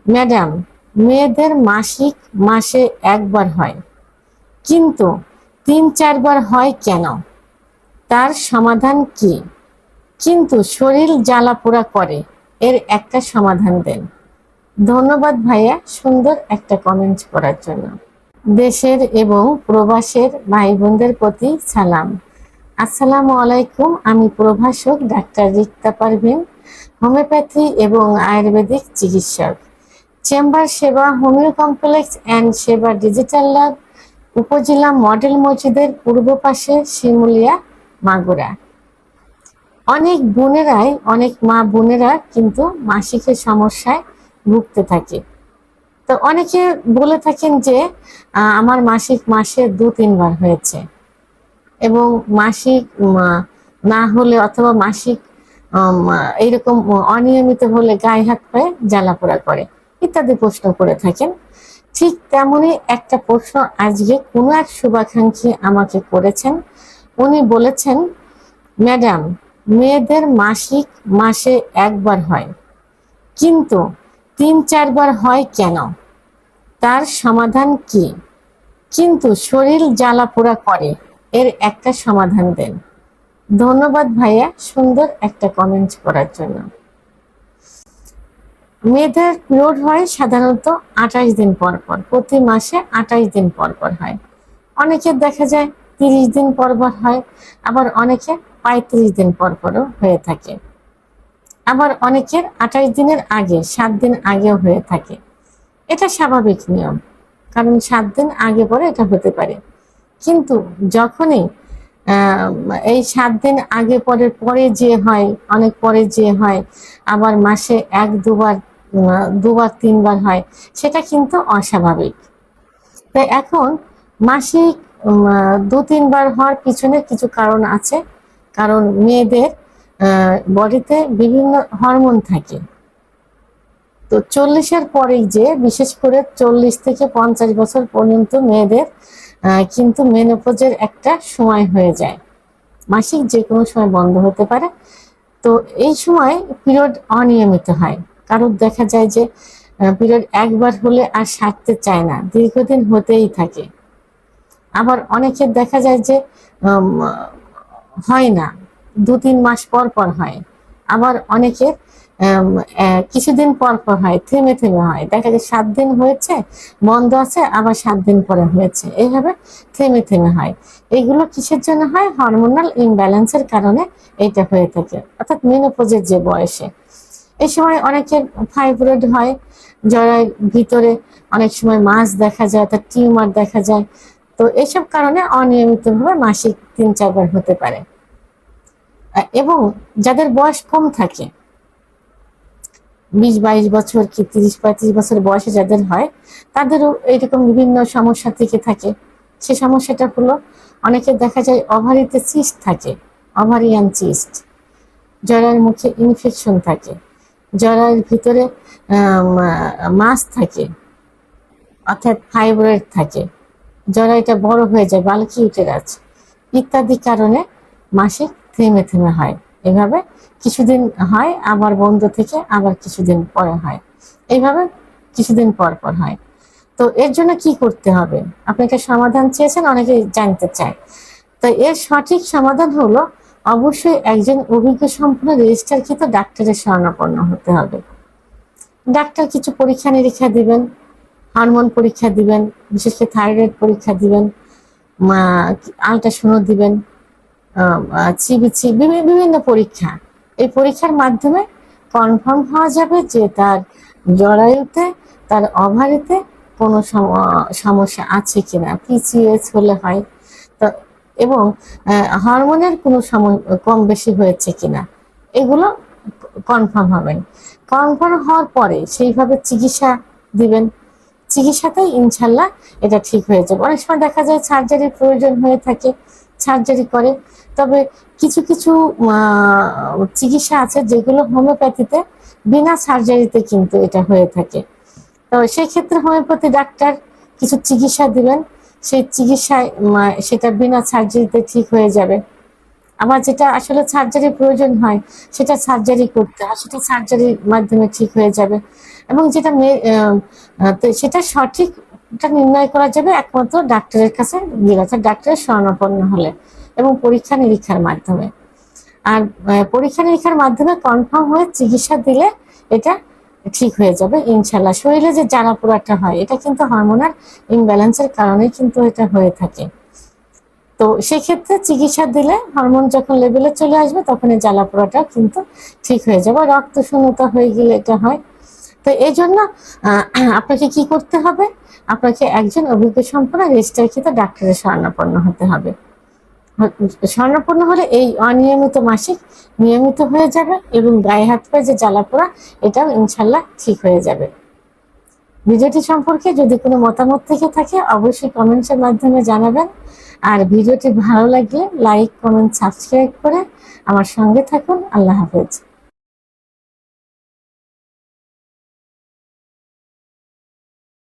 Madam, মেয়েদের মাসিক মাসে একবার হয়, কিন্তু 3-4 বার হয় কেন? তার সমাধান কি? কিন্তু শরীর জ্বালাপোড়া করে, এর একটা সমাধান দেন। ধন্যবাদ ভাইয়া সুন্দর একটা কমেন্ট করার জন্য। দেশের এবং প্রবাসের ভাই বোনদের প্রতি সালাম। আসসালামু আলাইকুম। আমি প্রভাষক ডাক্তার রিক্তা পারভিন, হোমিওপ্যাথি এবং আয়ুর্বেদিক চিকিৎসক। চেম্বার সেবা হোমিও কমপ্লেক্স অ্যান্ড সেবা ডিজিটাল ল্যাব, উপজেলা মডেল মসজিদের পূর্ব পাশে, শিমুলিয়া, মাগুরা। অনেক মা বোনেরা কিন্তু মাসিকের সমস্যায় ভুগতে থাকে। তো অনেকে বলে থাকেন যে আমার মাসিক মাসে 2-3 বার হয়েছে, এবং মাসিক না হলে অথবা মাসিক এইরকম অনিয়মিত হলে গায়ে হাত পায়ে জ্বালাপোড়া করে ইত্যাদি প্রশ্ন করে থাকেন। ঠিক তেমনই একটা প্রশ্ন আজকে কোনো এক শুভাকাঙ্ক্ষী আমাকে করেছেন। উনি বলেছেন, ম্যাডাম, মেয়েদের মাসিক মাসে একবার হয়, কিন্তু 3-4 বার হয় কেন? তার সমাধান কি? কিন্তু শরীর জ্বালাপোড়া করে, এর একটা সমাধান দেন। ধন্যবাদ ভাইয়া সুন্দর একটা কমেন্ট করার জন্য। মেয়েদের পিরিয়ড হয় সাধারণত 28 দিন পর পর, প্রতি মাসে 28 দিন পর পর হয়। অনেকের দেখা যায় 30 দিন পর পর হয়, আবার অনেকে 35 দিন পর পরও হয়ে থাকে। আবার অনেকের 28 দিনের আগে 7 দিন আগেও হয়ে থাকে। এটা স্বাভাবিক নিয়ম, কারণ 7 দিন আগে পরে এটা হতে পারে। কিন্তু যখনই এই 7 দিন আগে পরে পরে যে হয়, অনেক পরে যে হয়, আবার মাসে 1-2 বার, 2 বার 3 বার হয়, সেটা কিন্তু অস্বাভাবিক। তাই এখন মাসিক 2-3 বার হওয়ার পিছনে কিছু কারণ আছে। কারণ মেয়েদের বডিতে বিভিন্ন হরমোন থাকে। তো 40-এর পরেই যে, বিশেষ করে 40 থেকে 50 বছর পর্যন্ত মেয়েদের কিন্তু মেনোপজের একটা সময় হয়ে যায়। মাসিক যে কোনো সময় বন্ধ হতে পারে। তো এই সময় পিরিয়ড অনিয়মিত হয়। কারোর দেখা যায় যে পিরিয়ড একবার হলে আর সারতে চায় না, দীর্ঘদিন হতেই থাকে। আবার অনেকের দেখা যায় যে হয় না, 2-3 মাস পর পর হয়। আবার অনেকের কিছুদিন পর পর হয়, থেমে থেমে হয়। দেখা যায় 7 দিন হয়েছে, বন্ধ আছে, আবার 7 দিন পরে হয়েছে, এইভাবে থেমে থেমে হয়। এগুলো কিসের জন্য হয়? হরমোনাল ইমব্যালেন্সের কারণে এটা হয়ে থাকে, অর্থাৎ মেনোপজের যে বয়সে। এই সময় অনেকের ফাইব্রয়েড হয়, জরায়ুর ভিতরে অনেক সময় মাস দেখা যায়, অর্থাৎ টিউমার দেখা যায়। তো এইসব কারণে অনিয়মিতভাবে মাসিক 3-4 বার হতে পারে। এবং যাদের বয়স কম থাকে, 20-22 বছর কি 30-35 বছর বয়সে যাদের হয়, তাদেরও এইরকম বিভিন্ন সমস্যা থেকে থাকে। সে সমস্যাটা হলো, অনেকের দেখা যায় ওভারিতে সিস্ট থাকে, ওভারিয়ান সিস্ট। জরায়ুর মুখে ইনফেকশন থাকে, জরায়ুর ভিতরে মাস থাকে, অর্থাৎ ফাইব্রয়েড থাকে, জরায়ুটা বড় হয়ে যায়, বাল্কি ইউটেরাস ইত্যাদি কারণে মাসিক থেমে থেমে হয়। এভাবে কিছুদিন হয়, আবার বন্ধ থেকে আবার কিছুদিন পরে হয়, এইভাবে কিছুদিন পর পর হয়। তো এর জন্য কি করতে হবে? আপনি একটা সমাধান চেয়েছেন, অনেকে জানতে চায়। তো এর সঠিক সমাধান হলো, অবশ্যই একজন অভিজ্ঞ সম্পন্ন রেজিস্টারকৃত ডাক্তারের শরণাপন্ন হতে হবে। ডাক্তার কিছু পরীক্ষা নিরীক্ষা দিবেন, হরমোন পরীক্ষা দিবেন, বিশেষ করে থাইরয়েড পরীক্ষা দিবেন, আল্ট্রাসাউন্ড দিবেন, সিবিসি, বিভিন্ন পরীক্ষা। এই পরীক্ষার মাধ্যমে কনফার্ম হওয়া যাবে যে তার জরায়ুতে, তার ওভারিতে কোনো সমস্যা আছে কিনা, পিসিওএস হলে হয় তো, এবং হরমোনের কোনো কম বেশি হয়েছে কিনা, এগুলো কনফার্ম হবেন। কনফার্ম হওয়ার পরে সেইভাবে চিকিৎসা দিবেন। চিকিৎসাতেই ইনশাল্লাহ এটা ঠিক হয়ে যাবে। অনেক সময় দেখা যায় সার্জারির প্রয়োজন হয়ে থাকে, সার্জারি করে। তবে কিছু কিছু চিকিৎসা আছে যেগুলো হোমিওপ্যাথিতে বিনা সার্জারিতে কিন্তু এটা হয়ে থাকে। তো সেই ক্ষেত্রে হোমিওপ্যাথি ডাক্তার কিছু চিকিৎসা দিবেন, সেই চিকিৎসায় সেটা বিনা সার্জারিতে ঠিক হয়ে যাবে। আবার যেটা আসলে সার্জারি প্রয়োজন হয় সেটা সার্জারি করতে হয়, সেটা সার্জারির মাধ্যমে ঠিক হয়ে যাবে। এবং যেটা তো সেটা সঠিকটা নির্ণয় করা যাবে একমাত্র ডাক্তারের কাছে গেলে, অর্থাৎ ডাক্তারের শরণাপন্ন হলে এবং পরীক্ষা নিরীক্ষার মাধ্যমে। আর পরীক্ষা নিরীক্ষার মাধ্যমে কনফার্ম হয়ে চিকিৎসা দিলে এটা ঠিক হয়ে যাবে ইনশাল্লাহ। শরীরে যে জ্বালা পোড়াটা হয় এটা কিন্তু হরমোনাল ইমব্যালেন্সের কারণেই কিন্তু এটা হয়ে থাকে। তো সেক্ষেত্রে চিকিৎসা দিলে হরমোন যখন লেভেলে চলে আসবে তখন এই জ্বালা পোড়াটা কিন্তু ঠিক হয়ে যাবে। রক্ত শূন্যতা হয়ে গেলে এটা হয়। তো এই জন্য আপনাকে কি করতে হবে, আপনাকে একজন অভিজ্ঞ সম্পন্ন রেজিস্ট্রারকৃত ডাক্তারের শরণাপন্ন হতে হবে। শরণাপন্ন হলে এই অনিয়মিত মাসিক নিয়মিত হয়ে যাবে এবং গায়ে হাত পায়ে যে জ্বালা পোড়া এটাও ইনশাল্লাহ ঠিক হয়ে যাবে। ভিডিওটি সম্পর্কে যদি কোনো মতামত থেকে থাকে অবশ্যই কমেন্টসের মাধ্যমে জানাবেন। আর ভিডিওটি ভালো লাগলে লাইক, কমেন্ট, সাবস্ক্রাইব করে আমার সঙ্গে থাকুন। আল্লাহ হাফেজ।